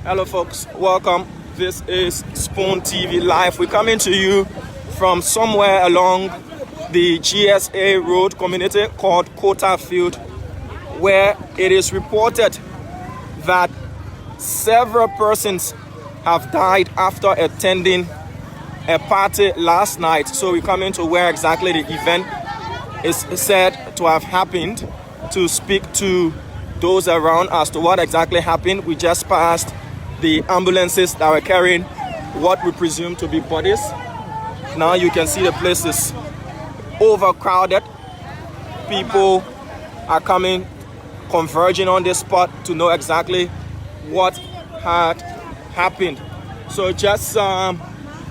Hello folks, welcome. This is Spoon TV Live. We're coming to you from somewhere along the GSA Road community called Quota Field, where it is reported that several persons have died after attending a party last night. So we're coming to where exactly the event is said to have happened to speak to those around as to what exactly happened. We just passed the ambulances that were carrying what we presume to be bodies. Now you can see the place is overcrowded. People are coming, converging on this spot to know exactly what had happened. So just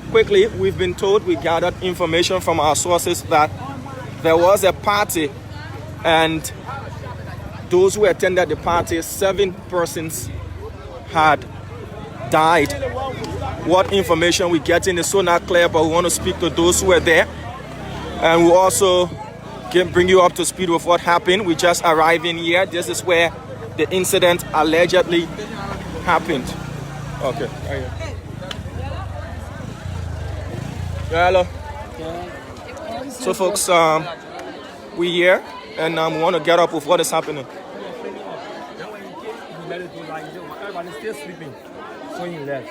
quickly, we've been told, we gathered information from our sources that there was a party, and those who attended the party, 7 persons had died. What information we getting is so not clear, but we want to speak to those who were there, and we'll also bring you up to speed with what happened. We just arrived in here. This is where the incident allegedly happened. Okay. Hello. So folks, we here, and we want to get up with what is happening. Everybody's still sleeping, so he left.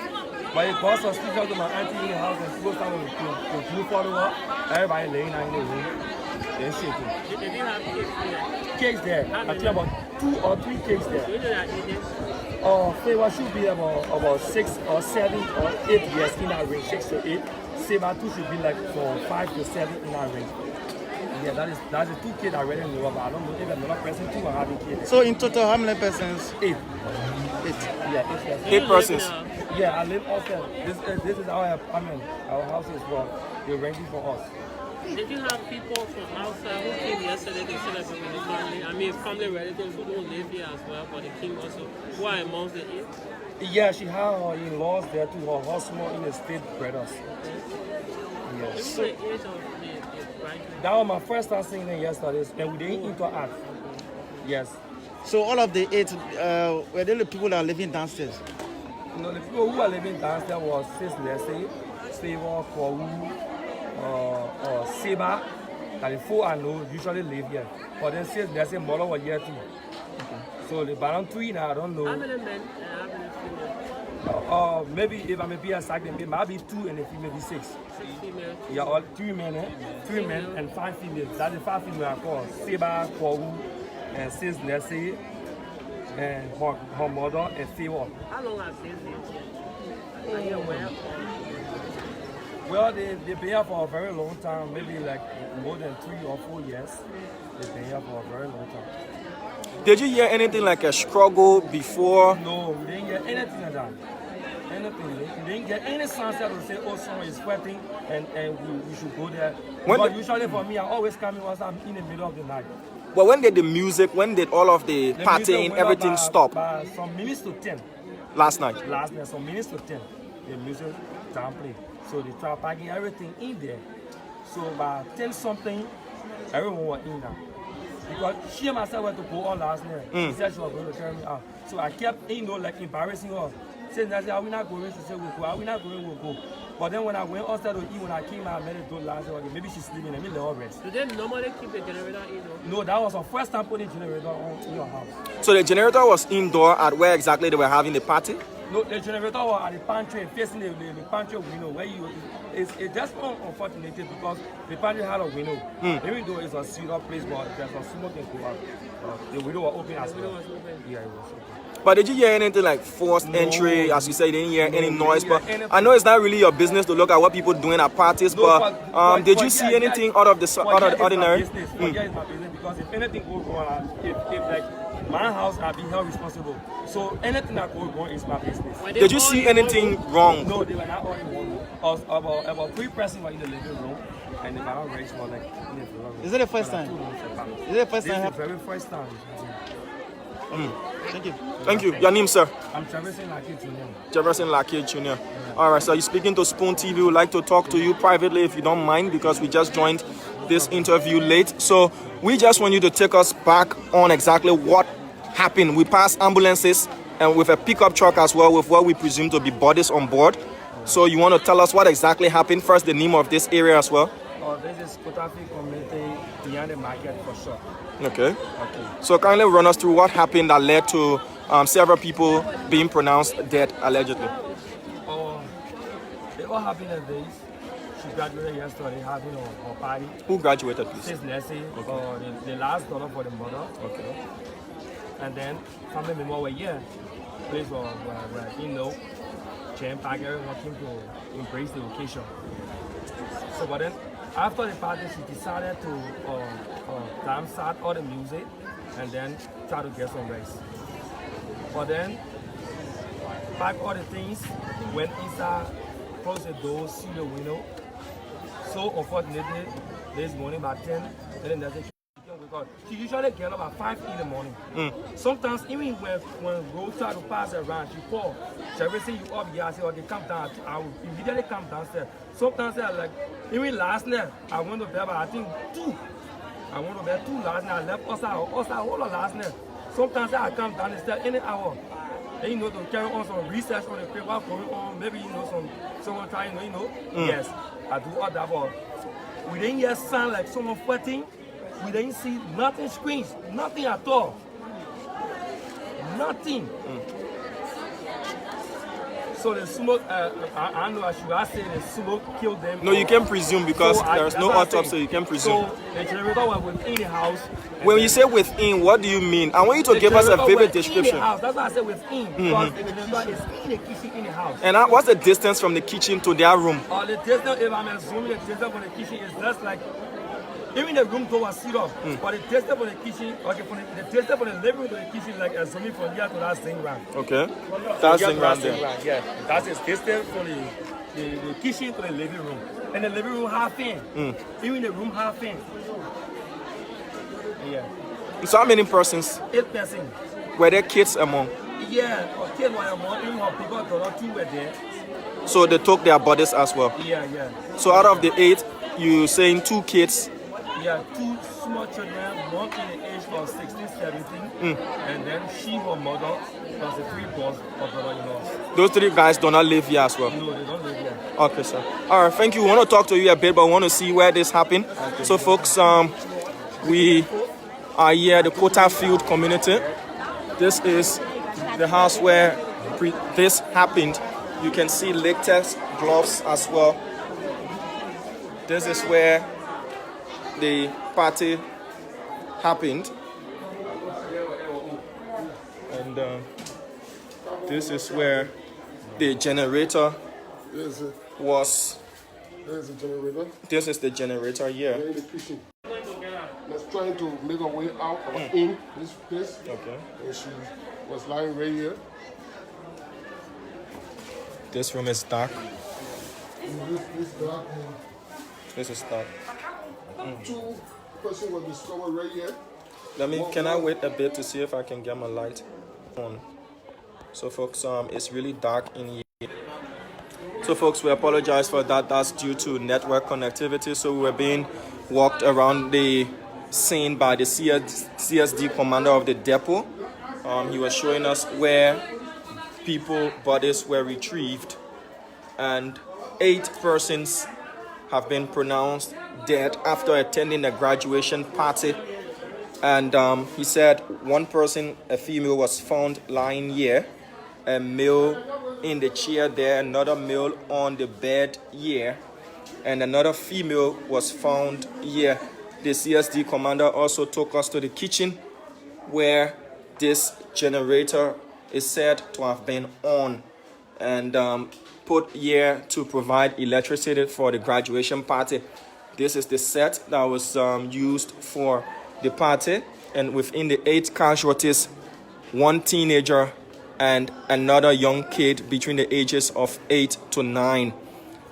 But it caused us to go to my auntie in the house and people started to move forward. Everybody laying down in the room, then shaking. They didn't have Cakes there. I think about 2 or 3 cakes there. Flavor should be about 6 or 7 or 8 years in that range, 6 to 8. Saber 2 should be like from 5 to 7 in that range. Yeah, that's the 2 kids I already know about. I don't know if another person 2 or having kids. So in total, how many persons? 8. 8. Yeah, 8 persons. 8 persons. Yeah, I live upstairs. This is our apartment. Our house is for they're renting for us. Did you have people from outside who came yesterday to celebrate with the family? I mean, family relatives who don't live here as well, but they came also. Who are amongst the 8? Yeah, she had her in-laws there too. Her husband in the state brothers. Yes. So, the age of the bride? That was my first time seeing them yesterday, and we didn't interact. Yes. So all of the 8 were they the people that are living downstairs? No, the people who are living downstairs was Sis Leslie, Favor, Kwawu, Saber. And the 4 I know usually live here. But then Sis Leslie mother was here too. Okay. So the balance 3 now I don't know. How many men and how many females? Maybe if I may be a second, maybe 2 and a female be 6. 6 females? Yeah, all 3 men, 3 men and 5 females. That's the 5 females I call Saber, Kwawu, and Sis Leslie, and her mother and Favor. How long have they lived here? Are you aware? Well, they've been here for a very long time, maybe like more than 3 or 4 years. They've been here for a very long time. Did you hear anything like a struggle before? No, we didn't get anything like that. Anything. We didn't get any signs that will say, oh, someone is sweating and we should go there. But usually for me, I always come in once I'm in the middle of the night. Well, when did the music, when did all of the partying, everything stop? From minutes to 10. Last night. Some minutes to 10. The music down play. So they try packing everything in there. So by 10 something, everyone was in there. Because she and myself went to go on last night. She said she was going to carry me out. So I kept, like embarrassing her. Saying that, are we not going? She said, we'll go. Are we not going? We'll go. But then when I went outside to eat, when I came out, I met the door last night. Maybe she's sleeping. Let me let her rest. Do they normally keep the generator in? No, that was her first time putting generator on in your house. So the generator was indoor at where exactly they were having the party? No, the generator was at the pantry, facing the pantry window where it's just unfortunate because the pantry had a window. Even though it's a sealed place, but there's a smoke can go out. The window was open as well. Yeah, it was open. But did you hear anything like forced entry? As you say, you didn't hear any noise. But I know it's not really your business to look at what people doing at parties. But did you see anything out of the ordinary? It's my business because if anything goes wrong, if like my house, I'll be held responsible. So anything that goes wrong is my business. Did you see anything wrong? No, they were not all in one room. About 3 persons were in the living room, and the balance race was like in the room. Is it the first time? Is it the first time? This is the very first time. Thank you. Thank you. Your name, sir? I'm Jefferson Lackey Jr. Jefferson Lackey Jr. All right, so you're speaking to Spoon TV. We'd like to talk to you privately if you don't mind, because we just joined this interview late. So we just want you to take us back on exactly what happened. We passed ambulances and with a pickup truck as well, with what we presume to be bodies on board. So you want to tell us what exactly happened? First, the name of this area as well. Oh, this is Kota Field community behind the market for sure. Okay. Okay. So kindly run us through what happened that led to several people being pronounced dead, allegedly. It all happened in days. She graduated yesterday, having her party. Who graduated, please? Sis Nessie, the last daughter for the mother. Okay. And then family members were here. Place were Jam Pack, everyone came to embrace the occasion. So, but then after the party, she decided to dance out all the music and then try to get some rest. But then, pack all the things, went inside, closed the door, seal the window. So unfortunately, this morning by 10, then there's a because she usually get up at 5 in the morning. Sometimes even when road try to pass around, she call. She will say you up here, I say, okay, come down. I will immediately come downstairs. Sometimes I like, even last night, I went to bed by I think 2. I went to bed 2 last night. I left outside all of last night. Sometimes I come down the stairs any hour. And you know, to carry on some research on the paper going on, maybe you know someone trying, Yes, I do all that, but we didn't hear sound like someone fighting. We didn't see nothing screams, nothing at all. Nothing. So the smoke, I know I should say the smoke killed them. No, you can presume because there's no autopsy, so you can presume. So the generator was within the house. When you say within, what do you mean? I want you to give us a vivid description. That's why I said within, because the generator is in the kitchen in the house. And what's the distance from the kitchen to their room? The distance, if I'm assuming the distance from the kitchen is just like, even the room door was sealed off, but the distance from the kitchen, okay, the distance from the living room to the kitchen is like assuming from here to that same round. Okay. That same round there. Yeah, that's the distance from the kitchen to the living room. And the living room half in. Even the room half in. Yeah. So how many persons? 8 persons. Were there kids among? Yeah, kids were among, even her people, daughter, 2 were there. So they took their bodies as well? Yeah. So out of the 8, you saying 2 kids? Yeah, 2 small children, one in the age of 16, 17, and then her mother, plus the 3 boys of brother-in-law. Those 3 guys do not live here as well? No, they don't live here. Okay, sir. All right, thank you. We want to talk to you a bit, but we want to see where this happened. Okay. So, folks, we are here at the Kota Field community. This is the house where this happened. You can see latex gloves as well. This is where the party happened. And this is where the generator was. There's a generator. This is the generator here. We're in the kitchen. Let's trying to make our way out or in this place. Okay. And she was lying right here. This room is dark. This dark room. This is dark. 2 persons were discovered right here. Can I wait a bit to see if I can get my light on? So folks, it's really dark in here. So folks, we apologize for that. That's due to network connectivity. So we were being walked around the scene by the CSD commander of the depot. He was showing us where bodies were retrieved, and 8 persons have been pronounced dead after attending a graduation party. And he said 1 person, a female, was found lying here, a male in the chair there, another male on the bed here, and another female was found here. The CSD commander also took us to the kitchen where this generator is said to have been on and put here to provide electricity for the graduation party. This is the set that was used for the party, and within the 8 casualties, 1 teenager and another young kid between the ages of 8 to 9.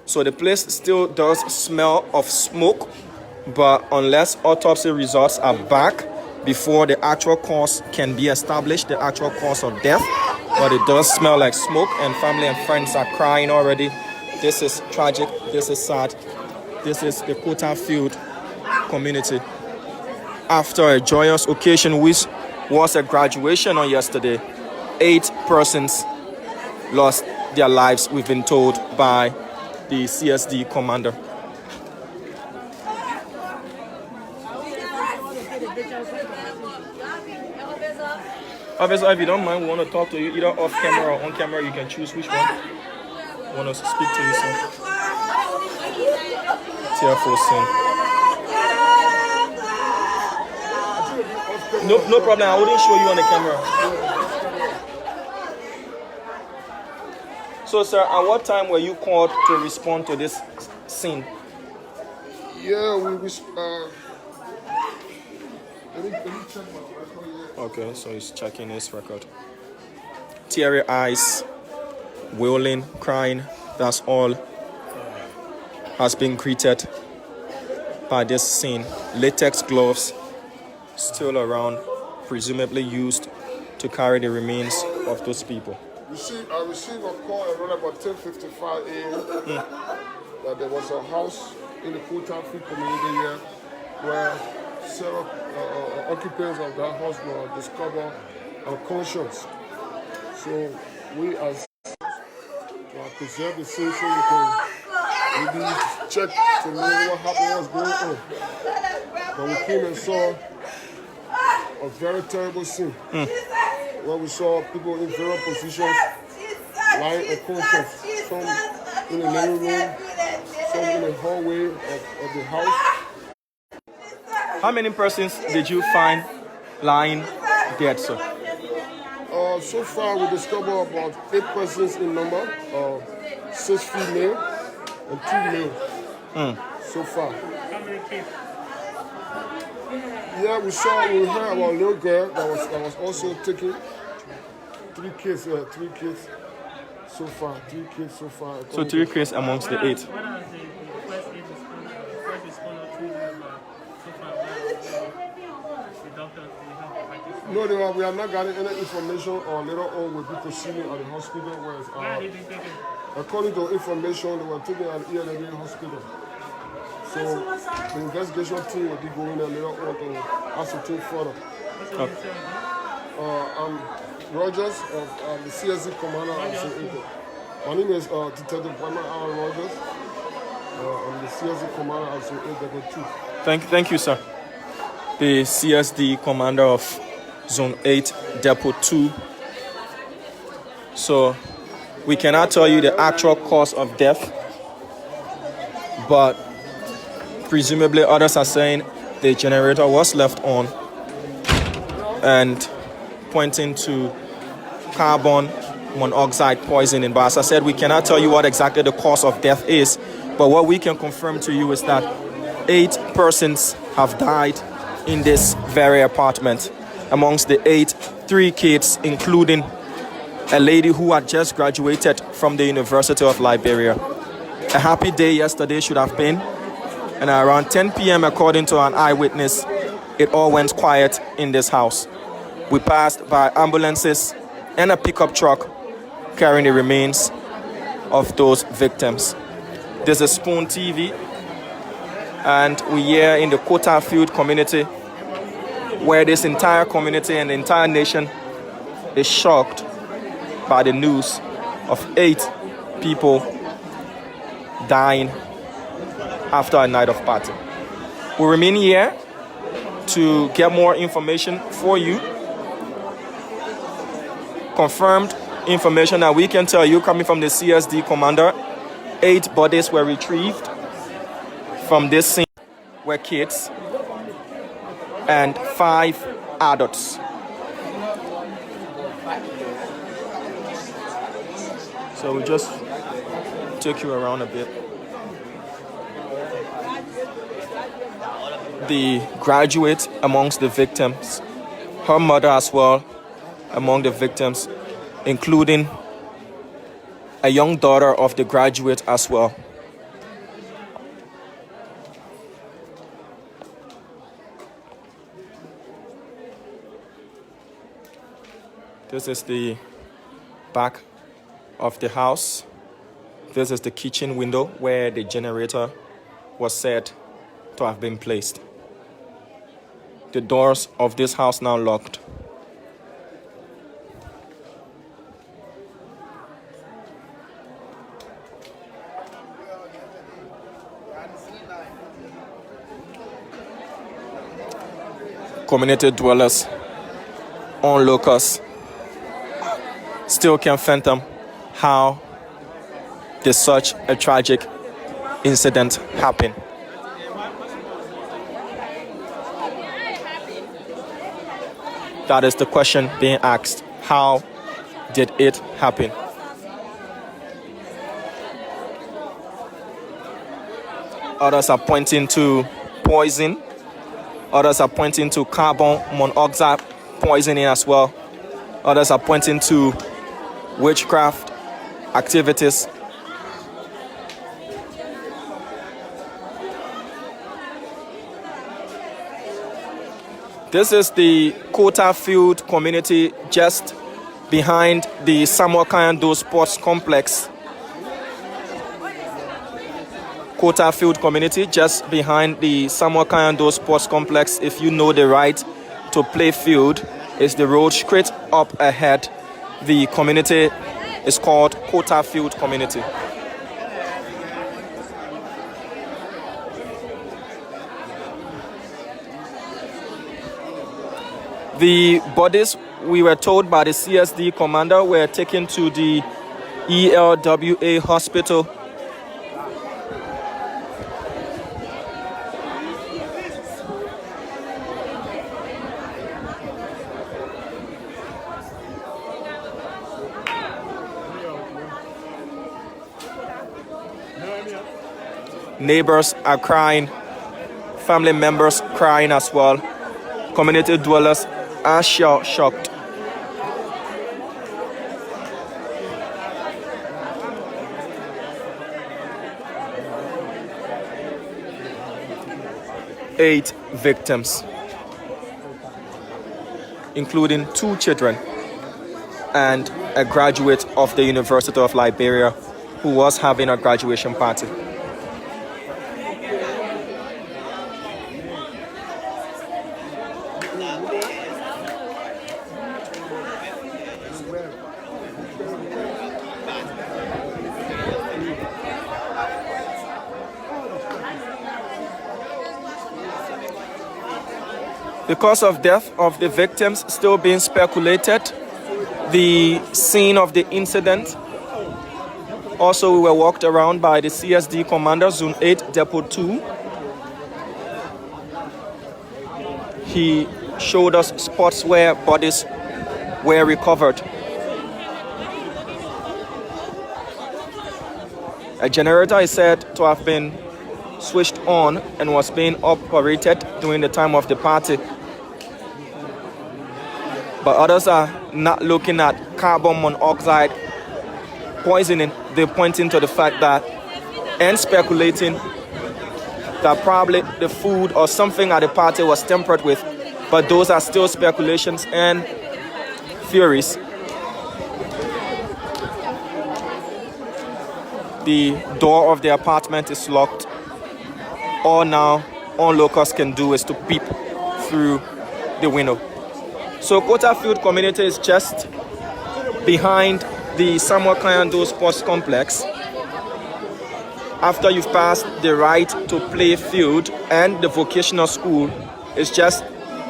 So the place still does smell of smoke, but unless autopsy results are back before the actual cause can be established, the actual cause of death, but it does smell like smoke, and family and friends are crying already. This is tragic. This is sad. This is the Kota Field community. After a joyous occasion, which was a graduation on yesterday, 8 persons lost their lives, we've been told by the CSD commander. Officer, if you don't mind, we want to talk to you either off camera or on camera. You can choose which one. We want to speak to you, sir. Tearful scene. No problem. I wouldn't show you on the camera. So, sir, at what time were you called to respond to this scene? Yeah, let me check my record here. Okay, so he's checking his record. Teary eyes, wailing, crying, that's all has been greeted by this scene. Latex gloves still around, presumably used to carry the remains of those people. I received a call around about 10:55 a.m. that there was a house in the Kota Field community here where several occupants of that house were discovered unconscious. So we as preserve the scene so we can maybe check to know what happened, what's going on. But we came and saw a very terrible scene where we saw people in various positions lying unconscious. Some in the living room, some in the hallway of the house. How many persons did you find lying dead, sir? So far, we discovered about 8 persons in number, 6 female and 2 male. So far. How many kids? Yeah, we heard about a little girl that was also taken. 3 kids so far. 3 kids so far. So 3 kids amongst the 8. What are the first responder told you about so far? The doctors will help fight this? No, we have not gotten any information or later on will be proceeding at the hospital. Where are they being taken? According to information, they were taken at ELA hospital. So the investigation team will be going there later on to ascertain further. What's your name, sir? I'm Rogers of the CSD commander. My name is Detective Bama Aaron Rogers. I'm the CSD commander of Zone 8 Depot 2. Thank you, sir. The CSD commander of Zone 8 Depot 2. So we cannot tell you the actual cause of death, but presumably others are saying the generator was left on and pointing to carbon monoxide poisoning. But as I said, we cannot tell you what exactly the cause of death is. But what we can confirm to you is that 8 persons have died in this very apartment. Amongst the 8, 3 kids, including a lady who had just graduated from the University of Liberia. A happy day yesterday should have been, and around 10 p.m., according to an eyewitness, it all went quiet in this house. We passed by ambulances and a pickup truck carrying the remains of those victims. This is Spoon TV, and we're here in the Kota Field community, where this entire community and the entire nation is shocked by the news of 8 people dying after a night of party. We remain here to get more information for you. Confirmed information that we can tell you coming from the CSD commander. 8 bodies were retrieved from this scene, were kids, and 5 adults. So we'll just take you around a bit. The graduate amongst the victims, her mother as well among the victims, including a young daughter of the graduate as well. This is the back of the house. This is the kitchen window where the generator was said to have been placed. The doors of this house now locked. community dwellers, onlookers, still can't fathom how did such a tragic incident happen. That is the question being asked. How did it happen? Others are pointing to poison. Others are pointing to carbon monoxide poisoning as well. Others are pointing to witchcraft activities. This is the Kota Field community just behind the Samuel Kayando Sports Complex. Kota Field community just behind the Samuel Kayando Sports Complex. If you know the right to play field, is the road straight up ahead. The community is called Kota Field Community. The bodies, we were told by the CSD commander, were taken to the ELWA hospital. Neighbors are crying, family members crying as well. Community dwellers are shocked. Eight victims, including 2 children and a graduate of the University of Liberia who was having a graduation party. The cause of death of the victims still being speculated. The scene of the incident, also we were walked around by the CSD commander, Zone 8, Depot 2. He showed us spots where bodies were recovered. A generator is said to have been switched on and was being operated during the time of the party. But others are not looking at carbon monoxide poisoning. They're pointing to the fact that, and speculating that probably the food or something at the party was tempered with. But those are still speculations and theories. The door of the apartment is locked. All now onlookers can do is to peep through the window. So Kota Field community is just behind the Samuel Kayando Sports Complex. After you've passed the right to play field and the vocational school, it's just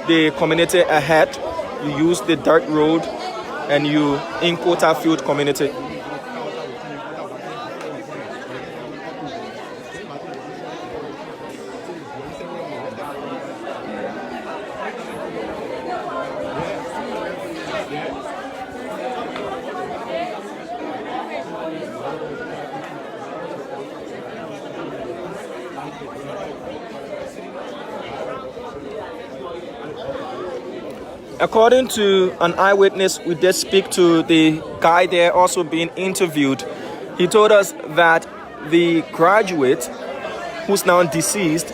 the community ahead. You use the dirt road and you in Kota Field community. According to an eyewitness, we did speak to the guy there also being interviewed. He told us that the graduate, who's now deceased,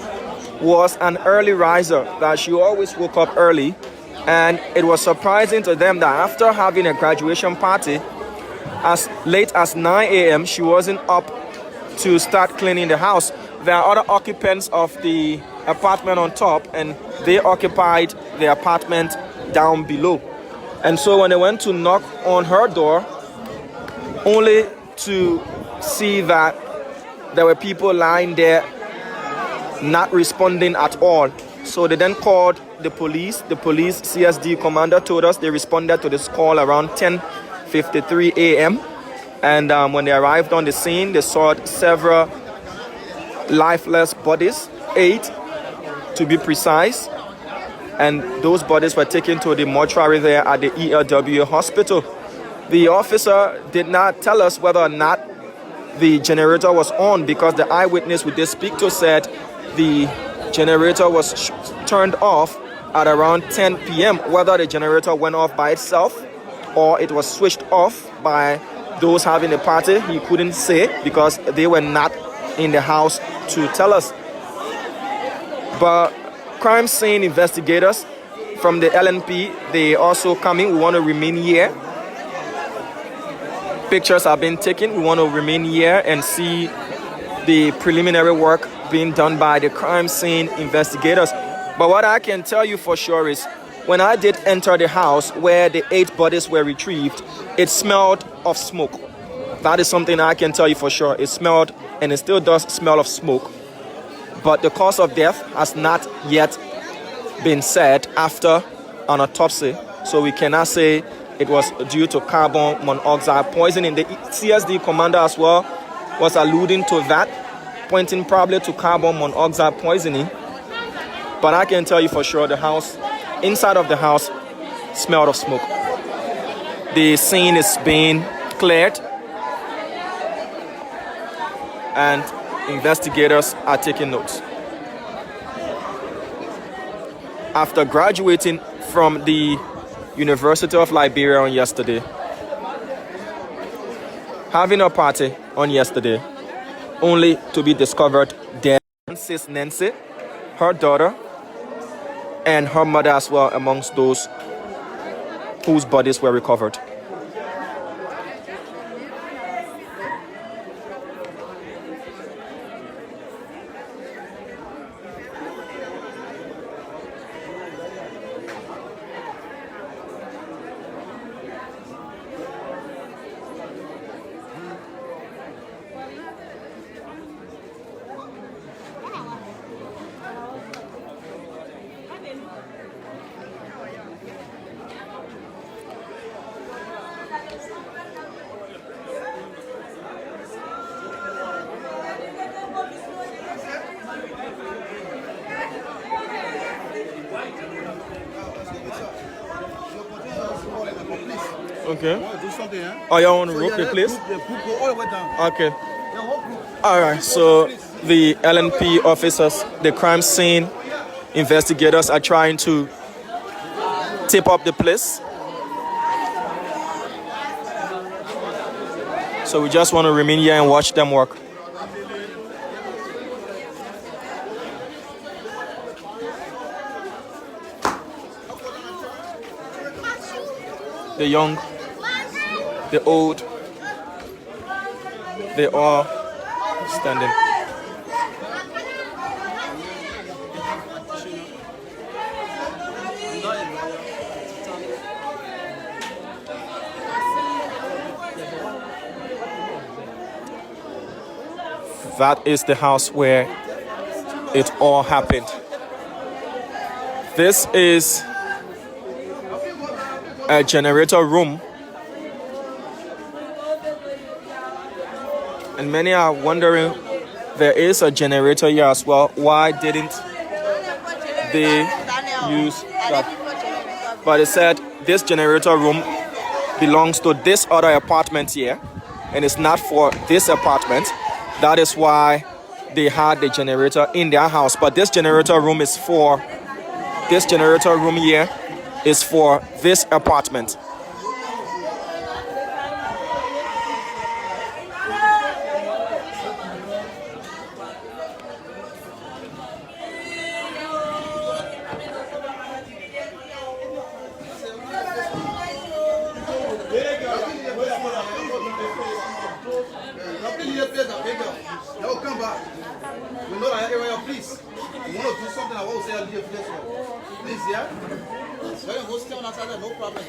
was an early riser, that she always woke up early. And it was surprising to them that after having a graduation party, as late as 9 a.m., she wasn't up to start cleaning the house. There are other occupants of the apartment on top, and they occupied the apartment down below. And so when they went to knock on her door, only to see that there were people lying there not responding at all. So they then called the police. The police CSD commander told us they responded to this call around 10:53 a.m. And when they arrived on the scene, they saw several lifeless bodies, 8 to be precise. And those bodies were taken to the mortuary there at the ELW hospital. The officer did not tell us whether or not the generator was on, because the eyewitness we did speak to said the generator was turned off at around 10 p.m. Whether the generator went off by itself or it was switched off by those having a party, he couldn't say because they were not in the house to tell us. But crime scene investigators from the LNP, they also coming. We want to remain here. Pictures have been taken. We want to remain here and see the preliminary work being done by the crime scene investigators. But what I can tell you for sure is when I did enter the house where the 8 bodies were retrieved, it smelled of smoke. That is something I can tell you for sure. It smelled, and it still does smell of smoke. But the cause of death has not yet been said after an autopsy. So we cannot say it was due to carbon monoxide poisoning. The CSD commander as well was alluding to that, pointing probably to carbon monoxide poisoning. But I can tell you for sure the house, inside of the house, smelled of smoke. The scene is being cleared and investigators are taking notes. After graduating from the University of Liberia on yesterday, having a party on yesterday, only to be discovered dead. Sis Nancy, her daughter, and her mother as well amongst those whose bodies were recovered. Okay. Do something, huh? Oh, you want to rope the place? The group go all the way down. Okay. All right. So the LNP officers, the crime scene investigators are trying to tip up the place. So we just want to remain here and watch them work. The young, the old, they are standing. That is the house where it all happened. This is a generator room, and many are wondering, there is a generator here as well. Why didn't they use that? But it said this generator room belongs to this other apartment here, and it's not for this apartment. That is why they had the generator in their house. But this generator room is for this generator room here is for this apartment. Yo, come back. We know that area, please. You want to do something, I want to say I'll leave this one. Please, yeah? So you can go stand outside there, no problem.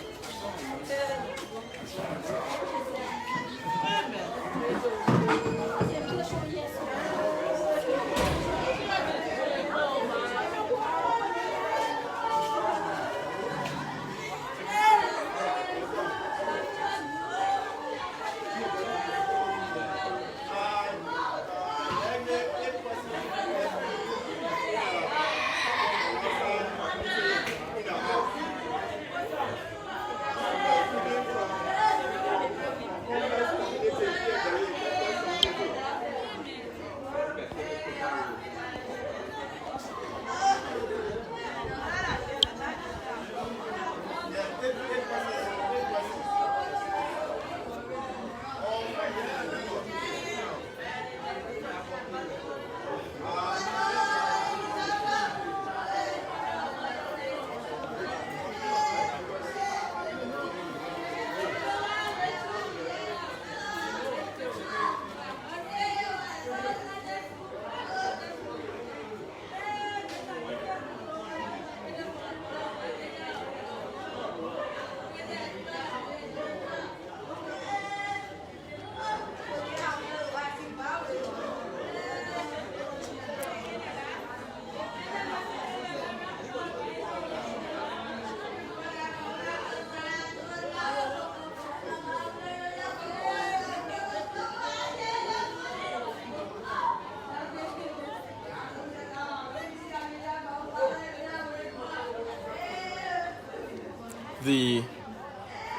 The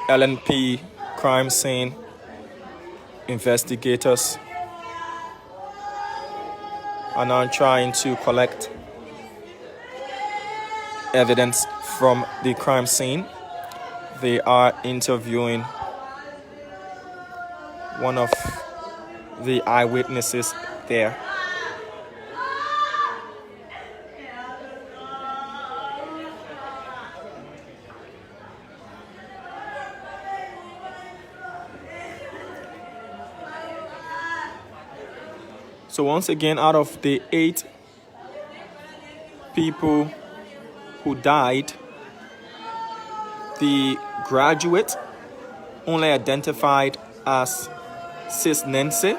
LNP crime scene investigators are now trying to collect evidence from the crime scene. They are interviewing one of the eyewitnesses there. So once again, out of the 8 people who died, the graduate only identified as Sis Nancy.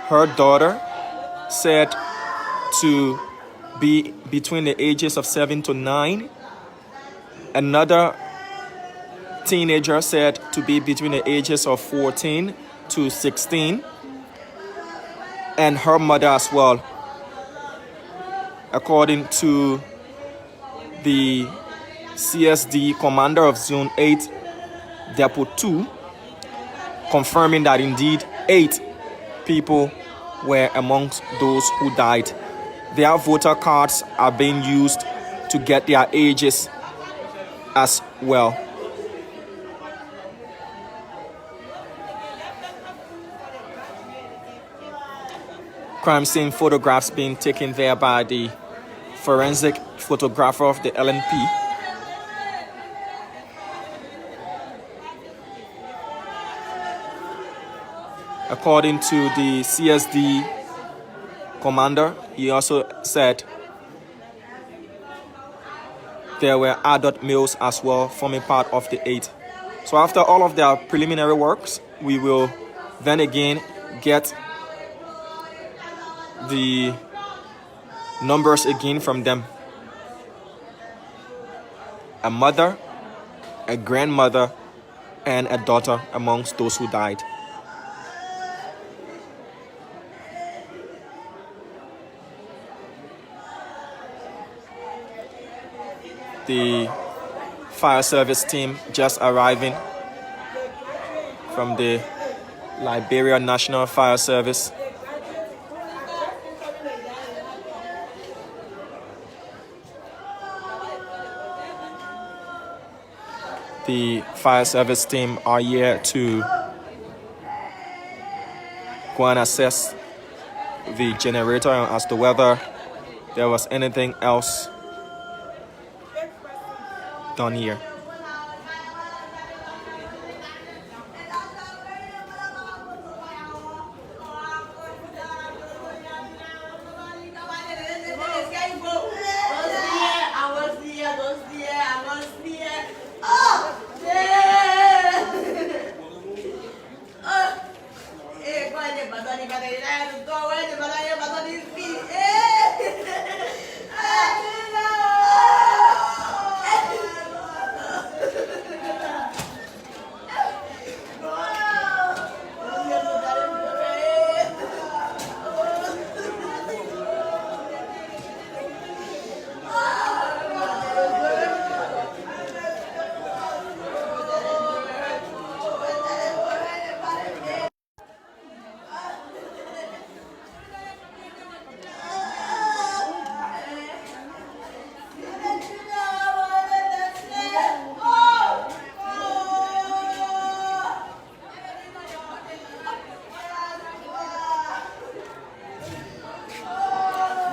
Her daughter said to be between the ages of 7 to 9. Another teenager said to be between the ages of 14 to 16. And her mother as well, according to the CSD commander of Zone 8, Depot 2, confirming that indeed 8 people were amongst those who died. Their voter cards are being used to get their ages as well. Crime scene photographs being taken there by the forensic photographer of the LNP. According to the CSD commander, he also said there were adult males as well forming part of the 8. So after all of their preliminary works, we will then again get the numbers again from them. A mother, a grandmother, and a daughter amongst those who died. The fire service team just arriving from the Liberia National Fire Service. The fire service team are here to go and assess the generator as to whether there was anything else done here.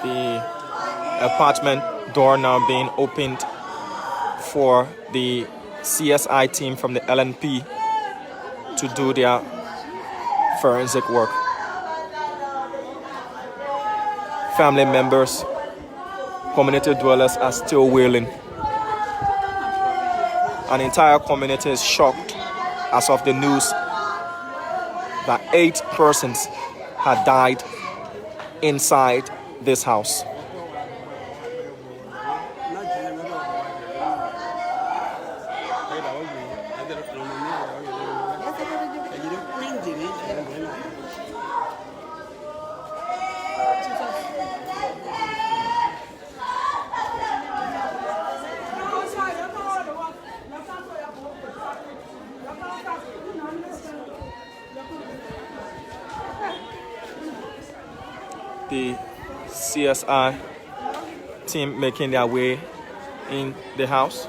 The apartment door now being opened for the CSI team from the LNP to do their forensic work. Family members, community dwellers are still wailing. An entire community is shocked as of the news that 8 persons had died inside this house. the CSI team making their way in the house.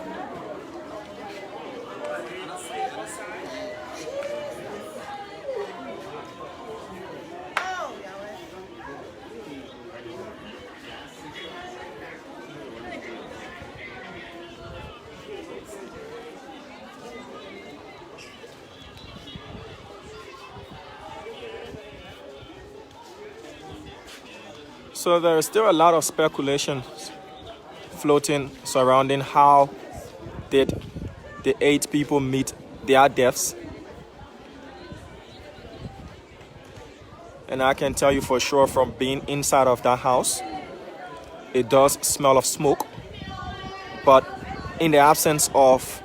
So there is still a lot of speculation floating surrounding how did the 8 people meet their deaths. And I can tell you for sure from being inside of that house, it does smell of smoke. But in the absence of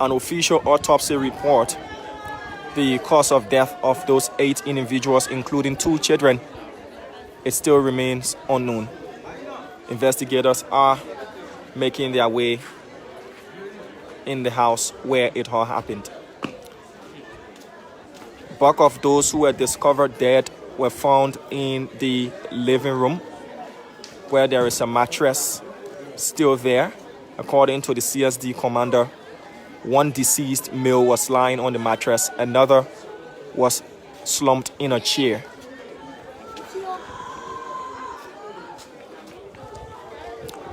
an official autopsy report, the cause of death of those 8 individuals, including 2 children, it still remains unknown. Investigators are making their way in the house where it all happened. Bulk of those who were discovered dead were found in the living room, where there is a mattress still there. According to the CSD commander, 1 deceased male was lying on the mattress, another was slumped in a chair.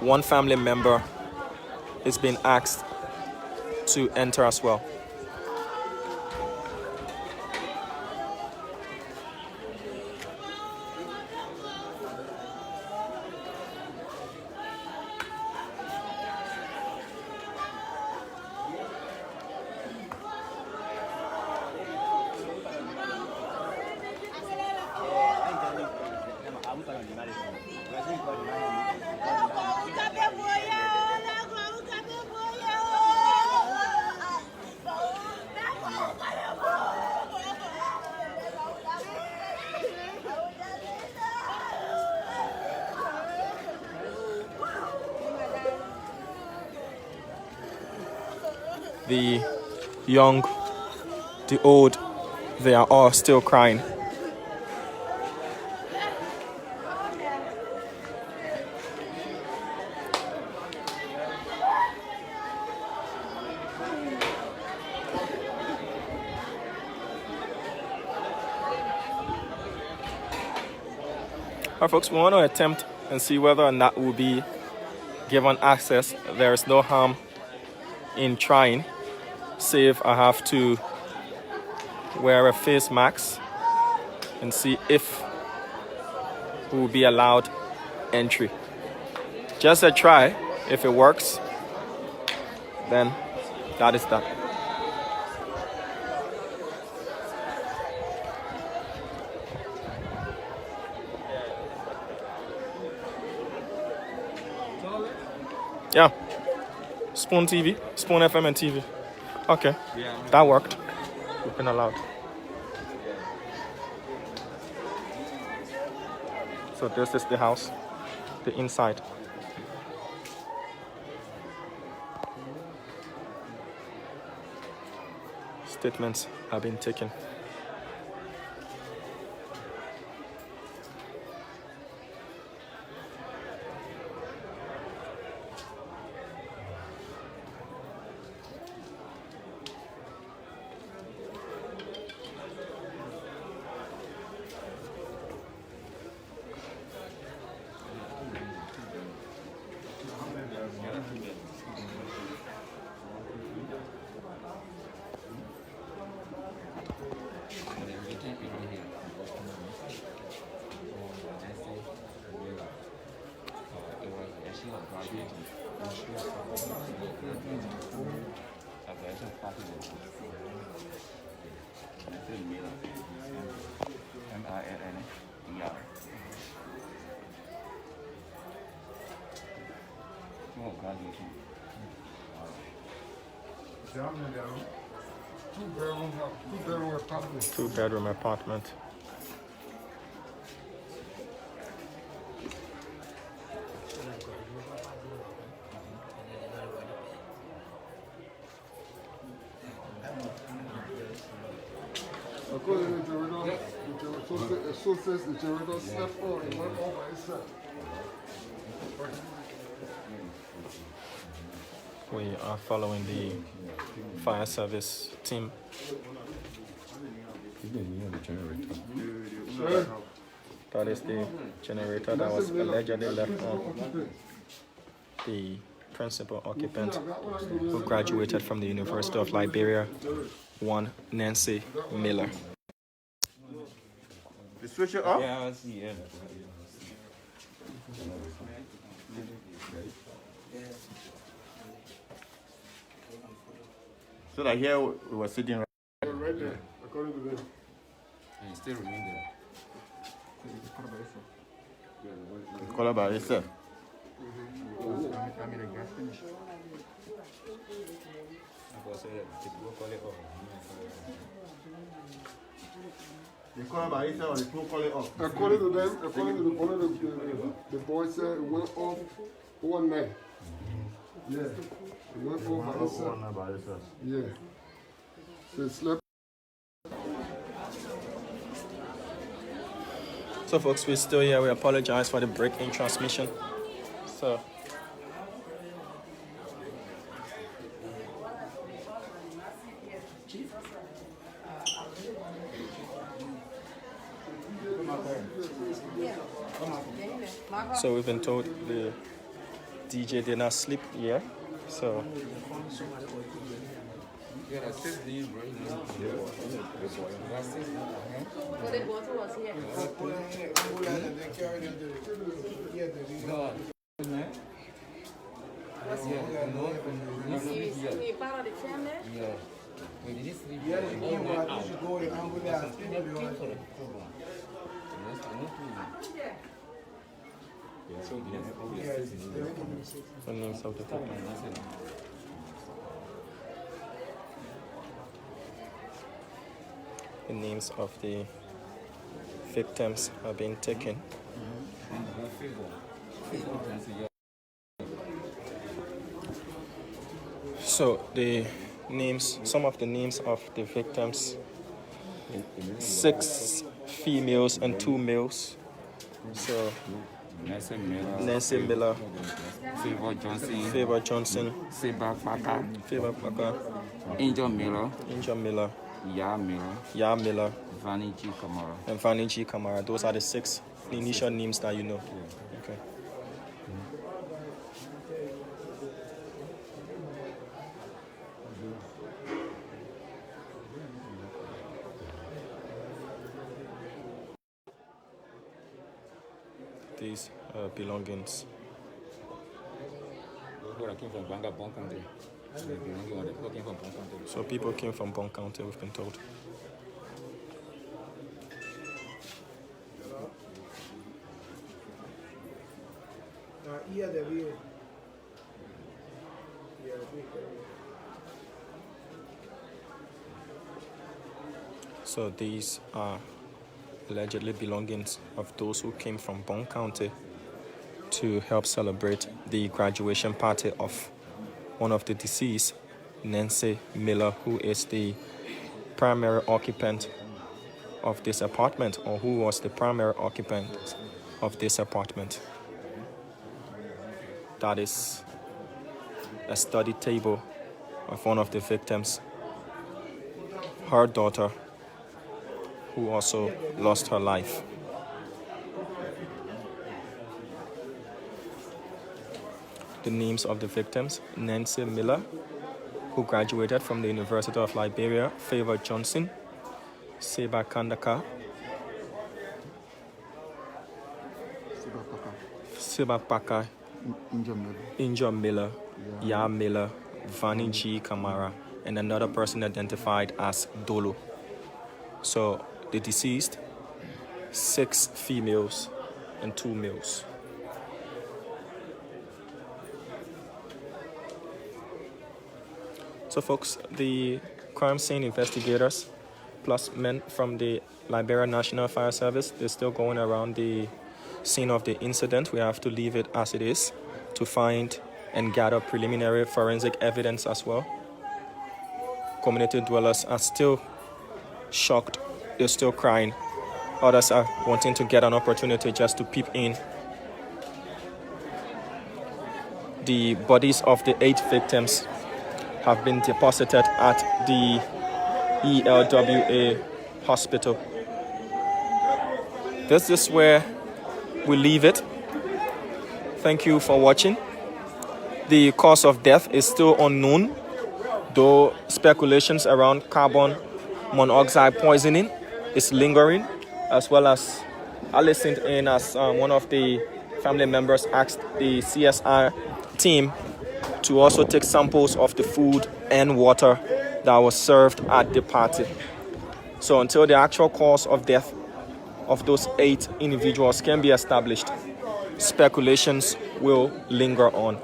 One family member is being asked to enter as well. The young, the old, they are all still crying. All right, folks, we want to attempt and see whether or not we'll be given access. There is no harm in trying. See if I have to wear a face mask and see if we will be allowed entry. Just a try. If it works, then that is that. Yeah. Spoon TV, Spoon FM and TV. Okay, that worked. We've been allowed. So this is the house, the inside. Statements have been taken. Two-bedroom apartment. According to the sources, the generator slept on and went off by itself. We are following the fire service team. That is the generator that was allegedly left on the principal occupant who graduated from the University of Liberia, one Nancy Miller. You switch it up? Yeah, I see it. So that here we were sitting right. Right there, according to them. And it still remain there. Color by itself. The color by itself or the two color off? According to them, according to one of the boys said it went off one night. Yeah. It went off by itself. By itself. Yeah. So it slept. So folks, we're still here. We apologize for the break in transmission. So we've been told the DJ did not sleep yet. So Yeah, that's 6 days right now. That's 6 days. So the bottle was here. You part of the chair there? Yeah. We didn't sleep. the names of the victims. The names of the victims are being taken. So the names, some of the names of the victims: 6 females and 2 males. So Nancy Miller, Nancy Miller, Favor Johnson, Favor Johnson, Seba Parker, Favor Parker, Angel Miller, Angel Miller, Ya Miller, Ya Miller, Vanny G. Kamara. and Fanny G. Kamara. Those are the 6 initial names that you know. Okay. These belongings. People came from Banga, Bon Country. People came from Bon Country. So people came from Bon County, we've been told. So these are allegedly belongings of those who came from Bon County to help celebrate the graduation party of one of the deceased, Nancy Miller, who is the primary occupant of this apartment, or who was the primary occupant of this apartment. That is a study table of one of the victims, her daughter, who also lost her life. The names of the victims: Nancy Miller, who graduated from the University of Liberia; Favor Johnson; Seba Kandaka; Seba Parker; Angel Miller; Ya Miller; Vanny G. Kamara, and another person identified as Dolo. So the deceased, 6 females and 2 males. So folks, the crime scene investigators plus men from the Liberia National Fire Service, they're still going around the scene of the incident. We have to leave it as it is to find and gather preliminary forensic evidence as well. Community dwellers are still shocked they're still crying. Others are wanting to get an opportunity just to peep in. The bodies of the 8 victims have been deposited at the ELWA hospital. This is where we leave it. Thank you for watching. The cause of death is still unknown, though speculations around carbon monoxide poisoning is lingering, as well as I listened in as one of the family members asked the CSI team to also take samples of the food and water that was served at the party. So until the actual cause of death of those 8 individuals can be established, speculations will linger on.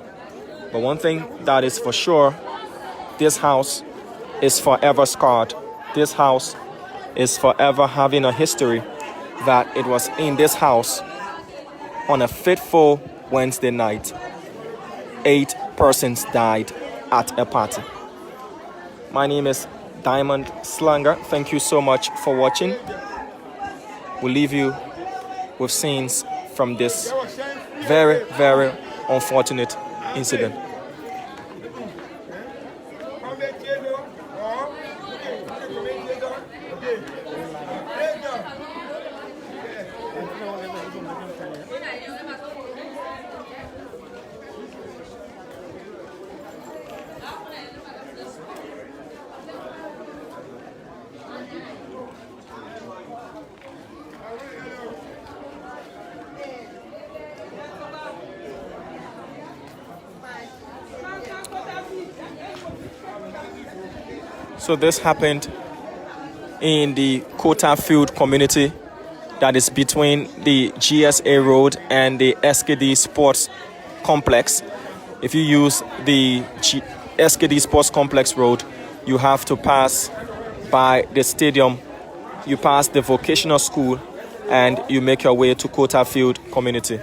But one thing that is for sure, this house is forever scarred. This house is forever having a history that it was in this house on a fateful Wednesday night. 8 persons died at a party. My name is Diamond Slanger. Thank you so much for watching. We'll leave you with scenes from this very, very unfortunate incident. So this happened in the Kota Field community that is between the GSA Road and the SKD Sports Complex. If you use the SKD Sports Complex Road, you have to pass by the stadium, you pass the vocational school, and you make your way to Kota Field community.